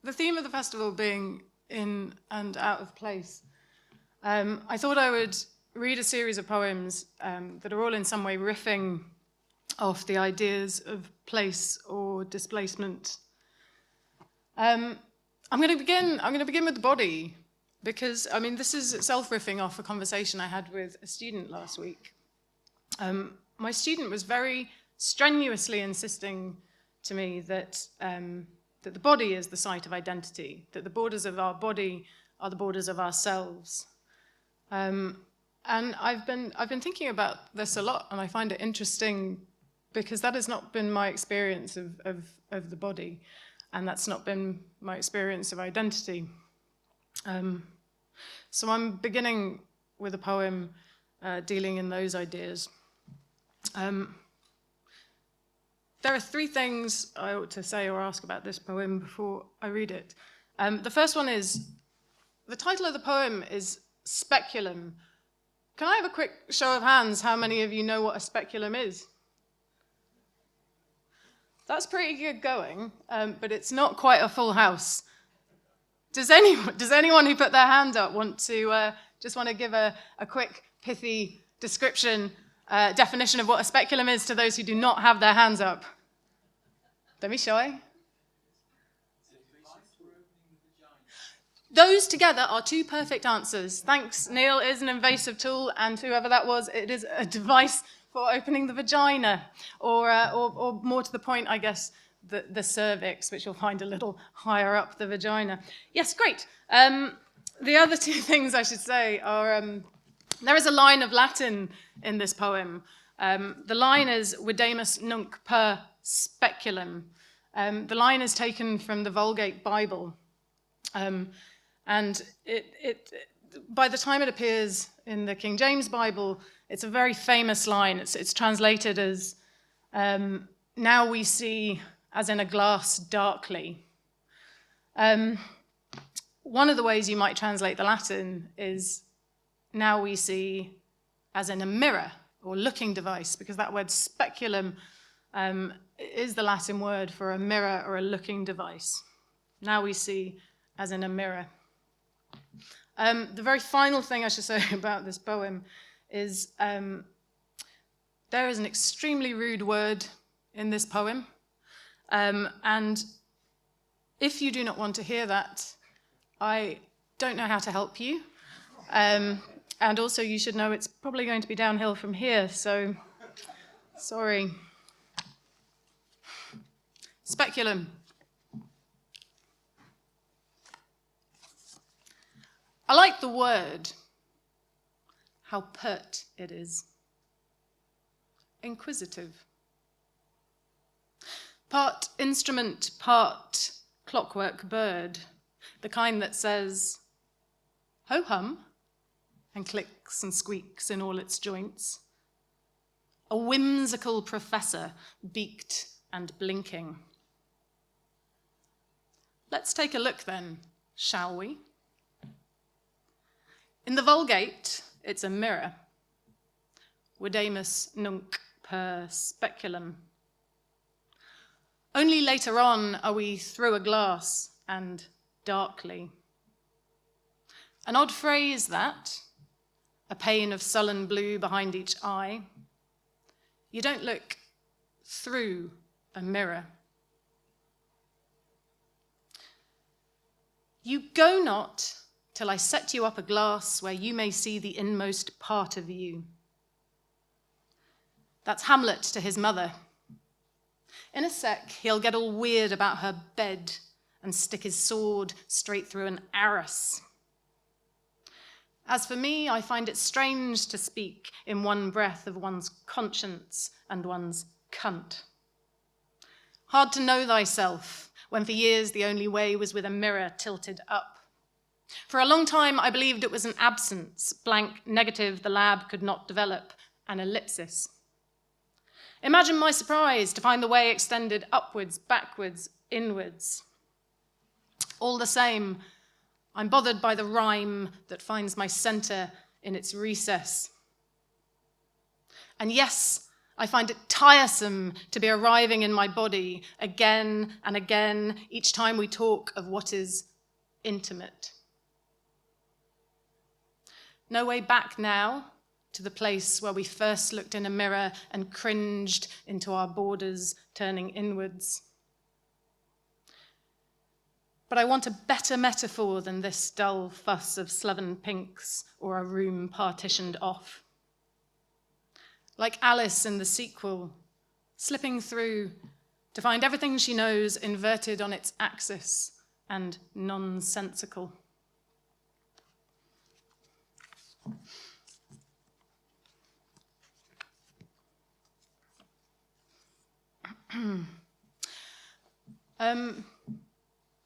The theme of the festival being in and out of place, I thought I would read a series of poems that are all in some way riffing off the ideas of place or displacement. I'm going to begin with the body, because this is itself riffing off a conversation I had with a student last week. My student was very strenuously insisting to me that the body is the site of identity, that the borders of our body are the borders of ourselves. And I've been thinking about this a lot, and I find it interesting because that has not been my experience of the body, and that's not been my experience of identity. So I'm beginning with a poem dealing in those ideas. There are three things I ought to say or ask about this poem before I read it. The first one is, the title of the poem is Speculum. Can I have a quick show of hands how many of you know what a speculum is? That's pretty good going, but it's not quite a full house. Does anyone who put their hand up want to give a quick, pithy description, definition of what a speculum is to those who do not have their hands up? Don't be shy. Those together are two perfect answers. Thanks, Neil. It is an invasive tool, and whoever that was, it is a device for opening the vagina, or more to the point, I guess, the cervix, which you'll find a little higher up the vagina. Yes, great. The other two things I should say are, there is a line of Latin in this poem. The line is videmus nunc per speculum. The line is taken from the Vulgate Bible. And it by the time it appears in the King James Bible, it's a very famous line. It's translated as, now we see as in a glass darkly. One of the ways you might translate the Latin is, now we see as in a mirror or looking device, because that word speculum is the Latin word for a mirror or a looking device. Now we see as in a mirror. The very final thing I should say about this poem is there is an extremely rude word in this poem. And if you do not want to hear that, I don't know how to help you. And also you should know it's probably going to be downhill from here, so sorry. Speculum. I like the word, how pert it is. Inquisitive. Part instrument, part clockwork bird, the kind that says, ho-hum, and clicks and squeaks in all its joints. A whimsical professor, beaked and blinking. Let's take a look then, shall we? In the Vulgate, it's a mirror. Videmus nunc per speculum. Only later on are we through a glass and darkly. An odd phrase that, a pane of sullen blue behind each eye. You don't look through a mirror. You go not till I set you up a glass where you may see the inmost part of you. That's Hamlet to his mother. In a sec, he'll get all weird about her bed and stick his sword straight through an arras. As for me, I find it strange to speak in one breath of one's conscience and one's cunt. Hard to know thyself, when for years the only way was with a mirror tilted up. For a long time, I believed it was an absence, blank negative the lab could not develop, an ellipsis. Imagine my surprise to find the way extended upwards, backwards, inwards. All the same, I'm bothered by the rhyme that finds my center in its recess. And yes, I find it tiresome to be arriving in my body again and again each time we talk of what is intimate. No way back now to the place where we first looked in a mirror and cringed into our borders turning inwards. But I want a better metaphor than this dull fuss of sloven pinks or a room partitioned off. Like Alice in the sequel, slipping through to find everything she knows inverted on its axis and nonsensical.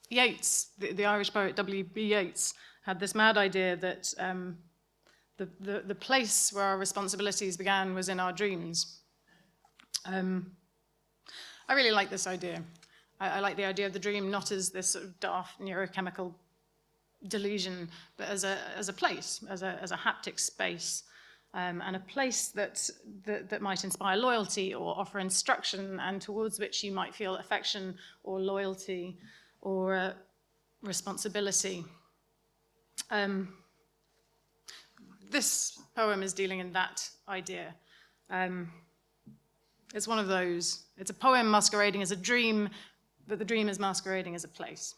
Yeats, the Irish poet W.B. Yeats, had this mad idea that the place where our responsibilities began was in our dreams. I really like this idea. I like the idea of the dream not as this sort of daft neurochemical delusion, but as a place, as a haptic space, and a place that might inspire loyalty or offer instruction, and towards which you might feel affection or loyalty or responsibility. This poem is dealing in that idea. It's one of those. It's a poem masquerading as a dream, but the dream is masquerading as a place.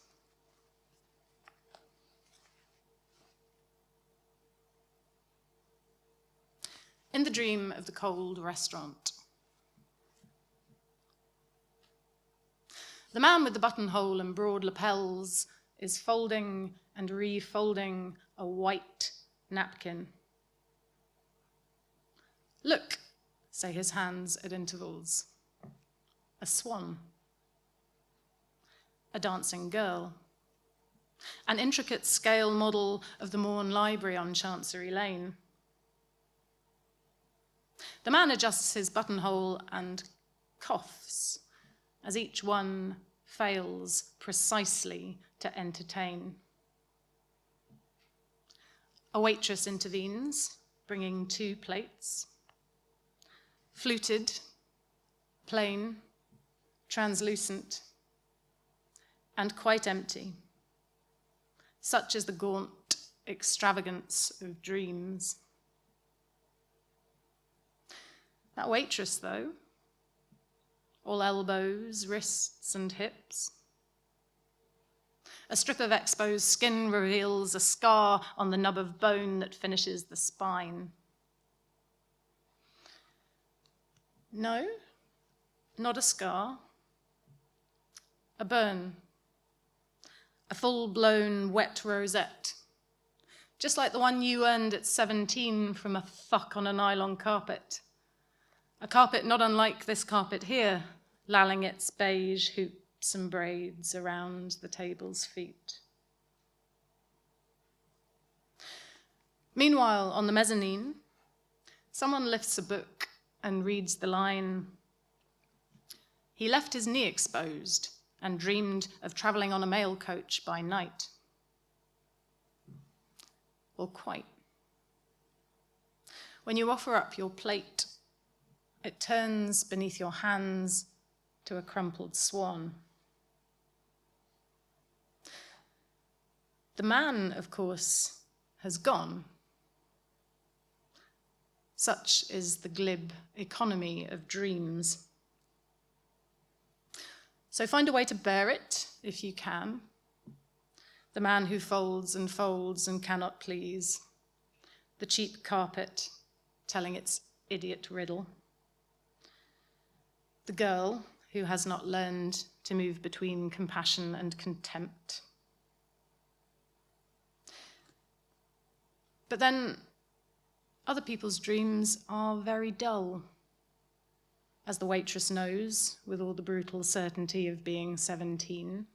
In the dream of the cold restaurant. The man with the buttonhole and broad lapels is folding and refolding a white napkin. Look, say his hands at intervals. A swan. A dancing girl. An intricate scale model of the Morn Library on Chancery Lane. The man adjusts his buttonhole and coughs as each one fails precisely to entertain. A waitress intervenes, bringing 2 plates. Fluted, plain, translucent, and quite empty. Such is the gaunt extravagance of dreams. That waitress, though, all elbows, wrists, and hips. A strip of exposed skin reveals a scar on the nub of bone that finishes the spine. No, not a scar. A burn. A full-blown wet rosette. Just like the one you earned at 17 from a fuck on a nylon carpet. A carpet not unlike this carpet here, lalling its beige hoops and braids around the table's feet. Meanwhile, on the mezzanine, someone lifts a book and reads the line, "He left his knee exposed and dreamed of travelling on a mail coach by night." Or quite. When you offer up your plate, it turns beneath your hands to a crumpled swan. The man, of course, has gone. Such is the glib economy of dreams. So find a way to bear it, if you can. The man who folds and cannot please. The cheap carpet telling its idiot riddle. The girl who has not learned to move between compassion and contempt. But then other people's dreams are very dull, as the waitress knows with all the brutal certainty of being 17.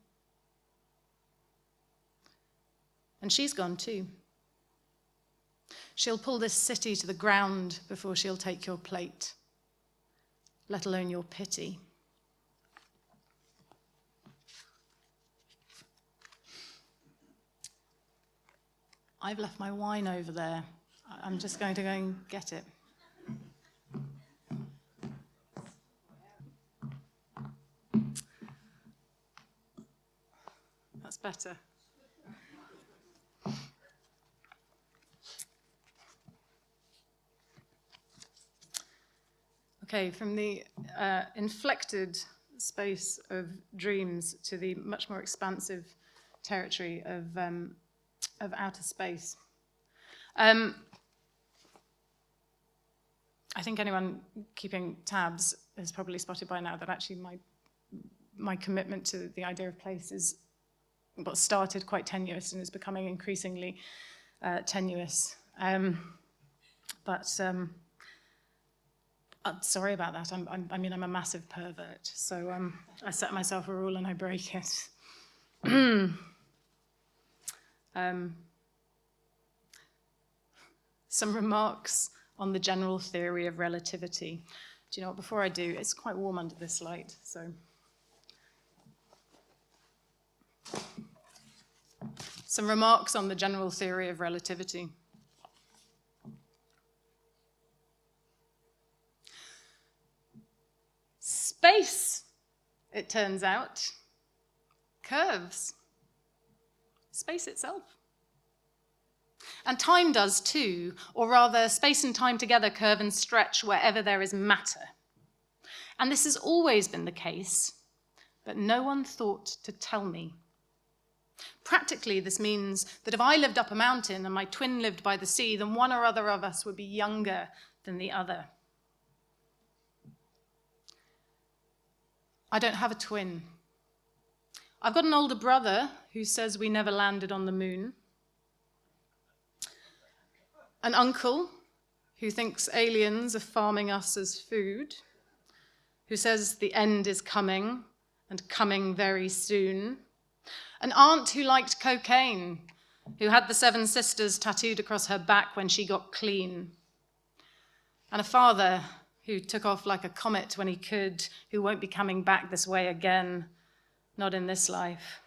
And she's gone too. She'll pull this city to the ground before she'll take your plate, let alone your pity. I've left my wine over there. I'm just going to go and get it. better. Okay, from the inflected space of dreams to the much more expansive territory of outer space. I think anyone keeping tabs has probably spotted by now that actually my commitment to the idea of place is what started quite tenuous and is becoming increasingly tenuous. Sorry about that. I'm a massive pervert, so I set myself a rule and I break it. Some remarks on the general theory of relativity. Do you know what, before I do, it's quite warm under this light, so. Some remarks on the general theory of relativity. Space, it turns out, curves. Space itself. And time does too, or rather, space and time together curve and stretch wherever there is matter. And this has always been the case, but no one thought to tell me. Practically, this means that if I lived up a mountain and my twin lived by the sea, then one or other of us would be younger than the other. I don't have a twin. I've got an older brother who says we never landed on the moon. An uncle who thinks aliens are farming us as food, who says the end is coming and coming very soon. An aunt who liked cocaine, who had the 7 sisters tattooed across her back when she got clean. And a father who took off like a comet when he could, who won't be coming back this way again, not in this life.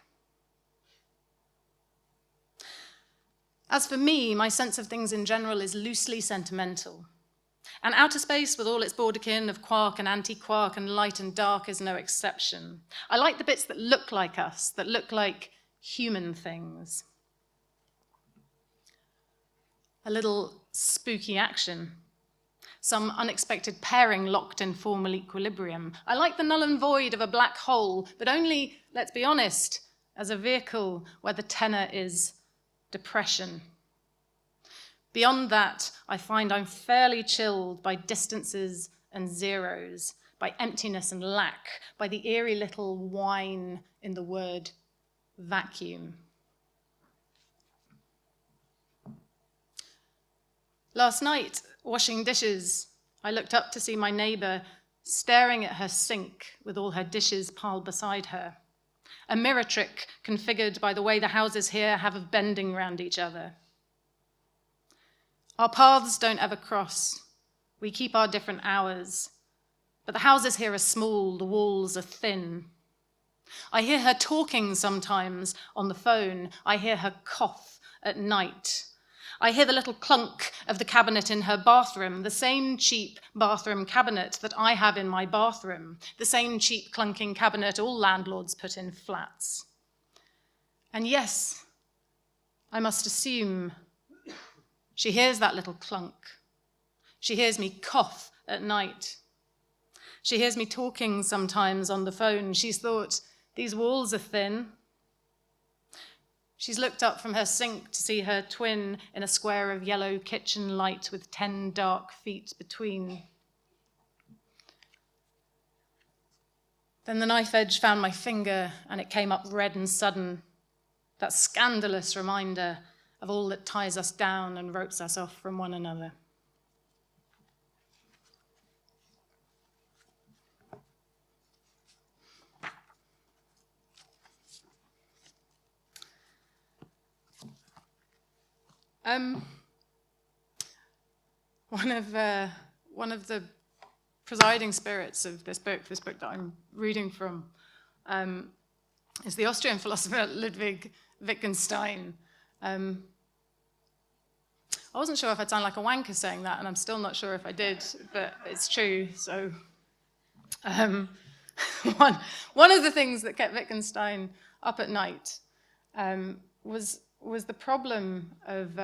As for me, my sense of things in general is loosely sentimental. And outer space, with all its borderkin of quark and anti-quark and light and dark, is no exception. I like the bits that look like us, that look like human things. A little spooky action. Some unexpected pairing locked in formal equilibrium. I like the null and void of a black hole, but only, let's be honest, as a vehicle where the tenor is depression. Beyond that, I find I'm fairly chilled by distances and zeros, by emptiness and lack, by the eerie little whine in the word vacuum. Last night, washing dishes, I looked up to see my neighbor staring at her sink with all her dishes piled beside her. A mirror trick configured by the way the houses here have of bending round each other. Our paths don't ever cross. We keep our different hours. But the houses here are small, the walls are thin. I hear her talking sometimes on the phone. I hear her cough at night. I hear the little clunk of the cabinet in her bathroom, the same cheap bathroom cabinet that I have in my bathroom, the same cheap clunking cabinet all landlords put in flats. And yes, I must assume she hears that little clunk. She hears me cough at night. She hears me talking sometimes on the phone. She's thought, these walls are thin. She's looked up from her sink to see her twin in a square of yellow kitchen light with 10 dark feet between. Then the knife edge found my finger and it came up red and sudden. That scandalous reminder of all that ties us down and ropes us off from one another. One of the presiding spirits of this book that I'm reading from, is the Austrian philosopher Ludwig Wittgenstein. I wasn't sure if I'd sound like a wanker saying that, and I'm still not sure if I did, but it's true. So one of the things that kept Wittgenstein up at night was the problem of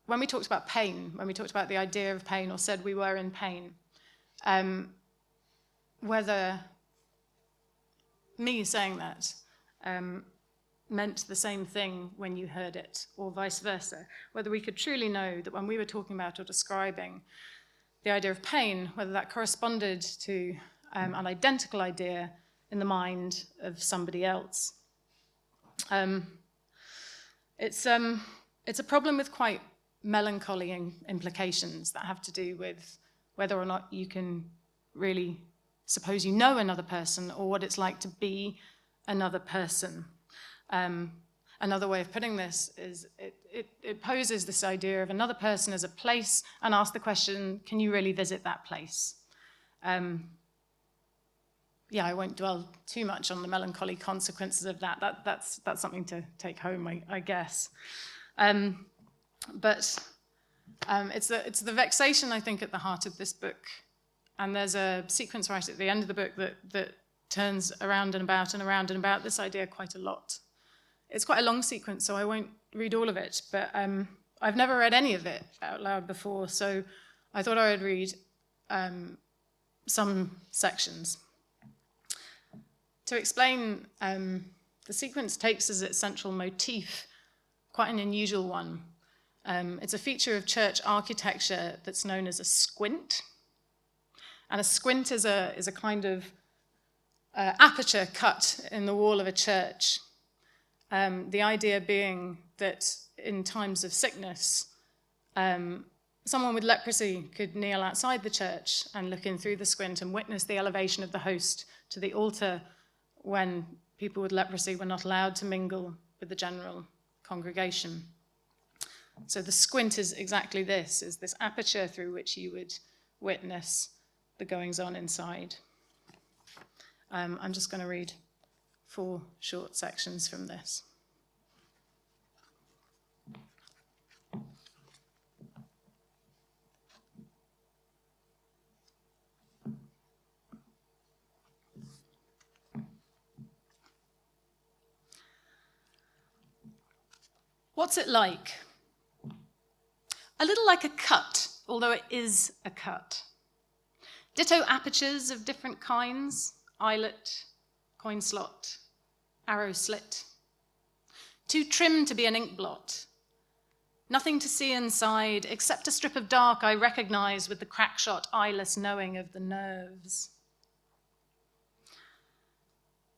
when we talked about pain, when we talked about the idea of pain or said we were in pain, whether me saying that meant the same thing when you heard it, or vice versa, whether we could truly know that when we were talking about or describing the idea of pain, whether that corresponded to an identical idea in the mind of somebody else. It's a problem with quite melancholy implications that have to do with whether or not you can really suppose you know another person, or what it's like to be another person. Another way of putting this is it poses this idea of another person as a place and asks the question, can you really visit that place? Yeah, I won't dwell too much on the melancholy consequences of that. That's something to take home, I guess. But it's the vexation, I think, at the heart of this book. And there's a sequence right at the end of the book that turns around and about this idea quite a lot. It's quite a long sequence, so I won't read all of it, but I've never read any of it out loud before, so I thought I would read some sections. To explain, the sequence takes as its central motif quite an unusual one. It's a feature of church architecture that's known as a squint. And a squint is a kind of aperture cut in the wall of a church. The idea being that in times of sickness, someone with leprosy could kneel outside the church and look in through the squint and witness the elevation of the host to the altar when people with leprosy were not allowed to mingle with the general congregation. So the squint is exactly this, is this aperture through which you would witness the goings-on inside. I'm just going to read 4 short sections from this. What's it like? A little like a cut, although it is a cut. Ditto apertures of different kinds, eyelet, coin slot, arrow slit. Too trim to be an ink blot. Nothing to see inside except a strip of dark I recognize with the crackshot, eyeless knowing of the nerves.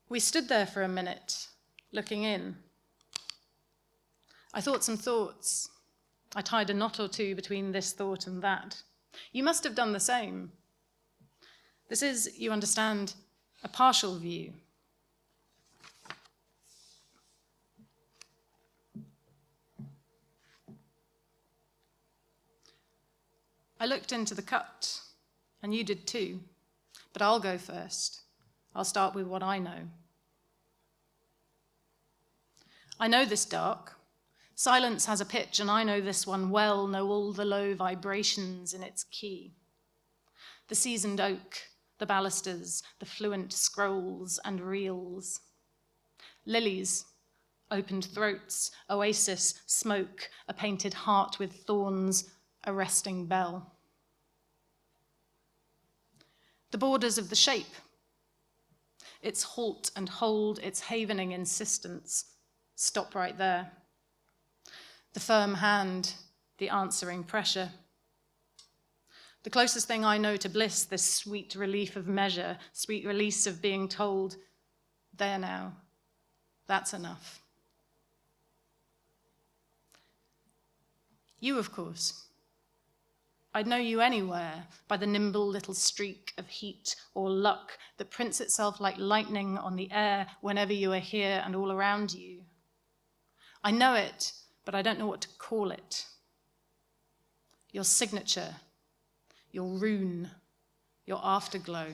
We stood there for a minute, looking in. I thought some thoughts. I tied a knot or two between this thought and that. You must have done the same. This is, you understand, a partial view. I looked into the cut, and you did too, but I'll go first. I'll start with what I know. I know this dark. Silence has a pitch, and I know this one well, know all the low vibrations in its key. The seasoned oak, the balusters, the fluent scrolls and reels. Lilies, opened throats, oasis, smoke, a painted heart with thorns, a resting bell. The borders of the shape, its halt and hold, its havening insistence, stop right there. The firm hand, the answering pressure. The closest thing I know to bliss, this sweet relief of measure, sweet release of being told, there now, that's enough. You, of course. I'd know you anywhere by the nimble little streak of heat or luck that prints itself like lightning on the air whenever you are here and all around you. I know it, but I don't know what to call it. Your signature, your rune, your afterglow.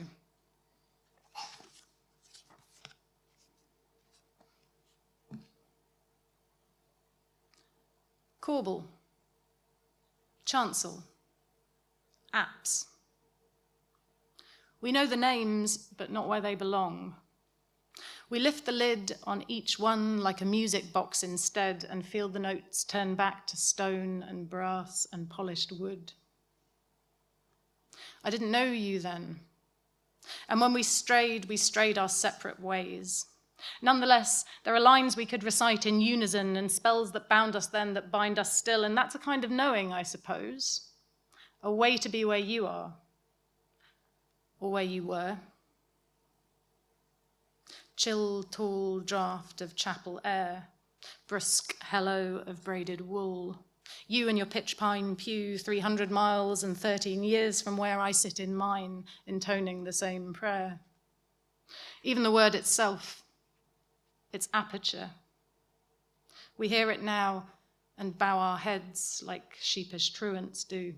Corbel, chancel, apse. We know the names, but not where they belong. We lift the lid on each one like a music box instead and feel the notes turn back to stone and brass and polished wood. I didn't know you then. And when we strayed our separate ways. Nonetheless, there are lines we could recite in unison and spells that bound us then that bind us still, and that's a kind of knowing, I suppose. A way to be where you are, or where you were. Chill, tall draught of chapel air, brusque hello of braided wool. You and your pitch pine pew 300 miles and 13 years from where I sit in mine, intoning the same prayer. Even the word itself, its aperture. We hear it now and bow our heads like sheepish truants do.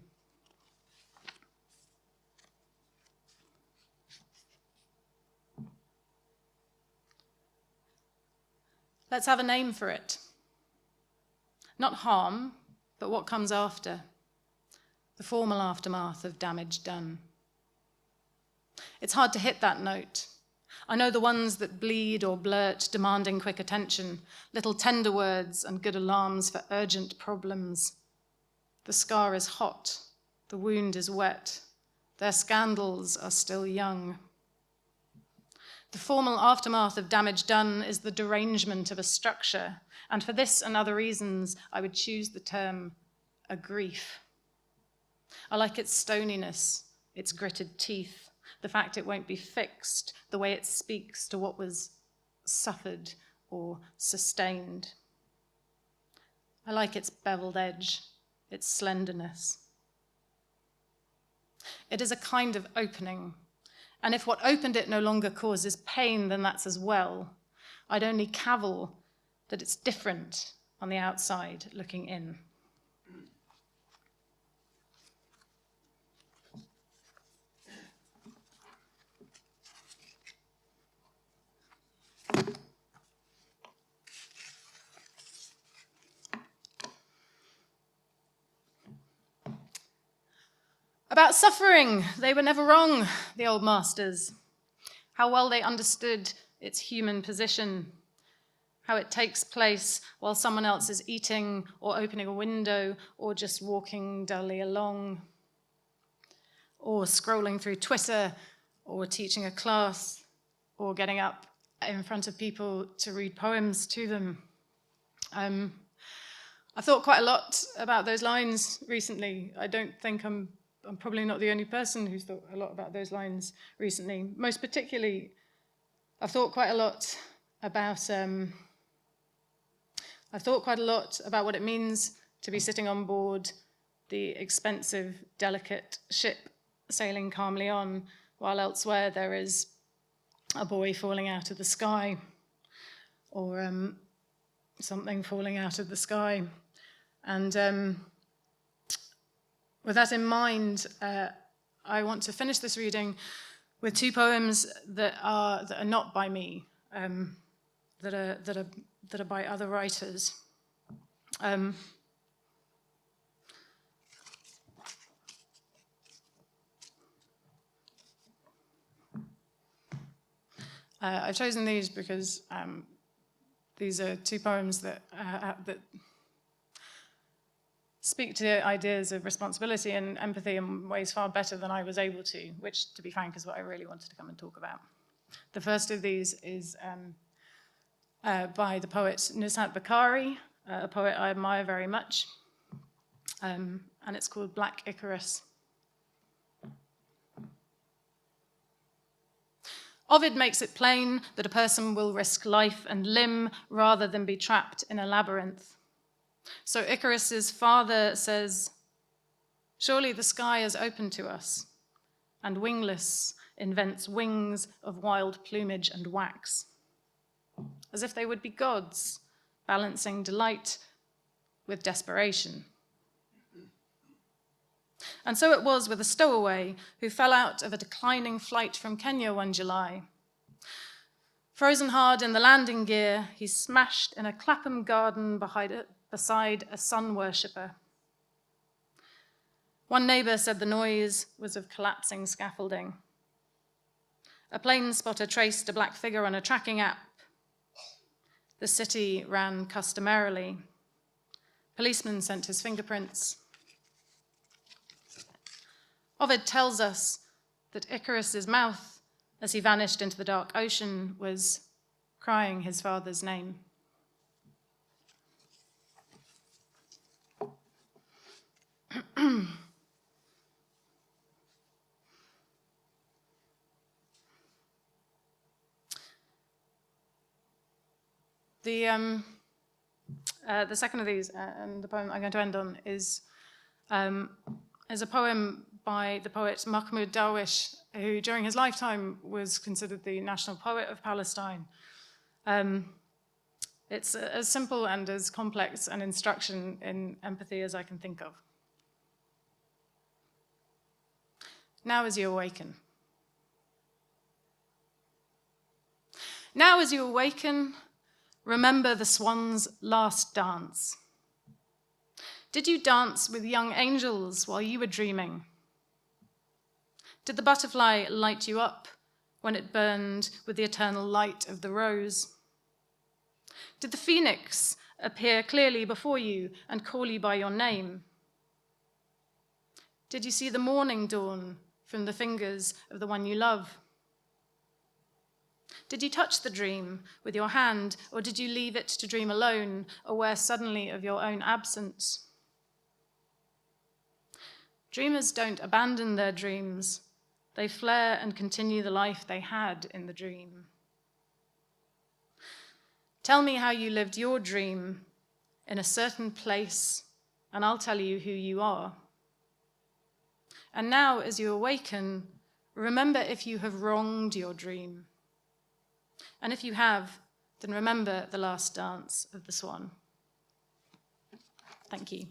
Let's have a name for it. Not harm, but what comes after, the formal aftermath of damage done. It's hard to hit that note. I know the ones that bleed or blurt, demanding quick attention, little tender words and good alarms for urgent problems. The scar is hot, the wound is wet, their scandals are still young. The formal aftermath of damage done is the derangement of a structure, and for this and other reasons, I would choose the term a grief. I like its stoniness, its gritted teeth, the fact it won't be fixed, the way it speaks to what was suffered or sustained. I like its beveled edge, its slenderness. It is a kind of opening, and if what opened it no longer causes pain, then that's as well. I'd only cavil that it's different on the outside looking in. About suffering, they were never wrong, the old masters. How well they understood its human position, how it takes place while someone else is eating or opening a window or just walking dully along, or scrolling through Twitter or teaching a class or getting up in front of people to read poems to them. I've thought quite a lot about those lines recently. I don't think I'm probably not the only person who's thought a lot about those lines recently. Most particularly, I've thought quite a lot about what it means to be sitting on board the expensive, delicate ship sailing calmly on, while elsewhere there is a boy falling out of the sky, or something falling out of the sky. And with that in mind, I want to finish this reading with two poems that are not by me, that are by other writers. I've chosen these because these are two poems that speak to ideas of responsibility and empathy in ways far better than I was able to, which, to be frank, is what I really wanted to come and talk about. The first of these is by the poet Newcastle Poetry, a poet I admire very much, and it's called Black Icarus. Ovid makes it plain that a person will risk life and limb rather than be trapped in a labyrinth. So Icarus's father says, "Surely the sky is open to us," and wingless invents wings of wild plumage and wax, as if they would be gods, balancing delight with desperation. And so it was with a stowaway who fell out of a declining flight from Kenya one July. Frozen hard in the landing gear, he smashed in a Clapham garden beside a sun worshipper. One neighbour said the noise was of collapsing scaffolding. A plane spotter traced a black figure on a tracking app the city ran customarily. Policemen sent his fingerprints. Ovid tells us that Icarus's mouth, as he vanished into the dark ocean, was crying his father's name. The second of these, and the poem I'm going to end on, is a poem by the poet Mahmoud Darwish, who during his lifetime was considered the national poet of Palestine. It's as simple and as complex an instruction in empathy as I can think of. Now as you awaken. Now as you awaken, remember the swan's last dance. Did you dance with young angels while you were dreaming? Did the butterfly light you up when it burned with the eternal light of the rose? Did the phoenix appear clearly before you and call you by your name? Did you see the morning dawn from the fingers of the one you love? Did you touch the dream with your hand, or did you leave it to dream alone, aware suddenly of your own absence? Dreamers don't abandon their dreams. They flare and continue the life they had in the dream. Tell me how you lived your dream in a certain place, and I'll tell you who you are. And now, as you awaken, remember if you have wronged your dream. And if you have, then remember the last dance of the swan. Thank you.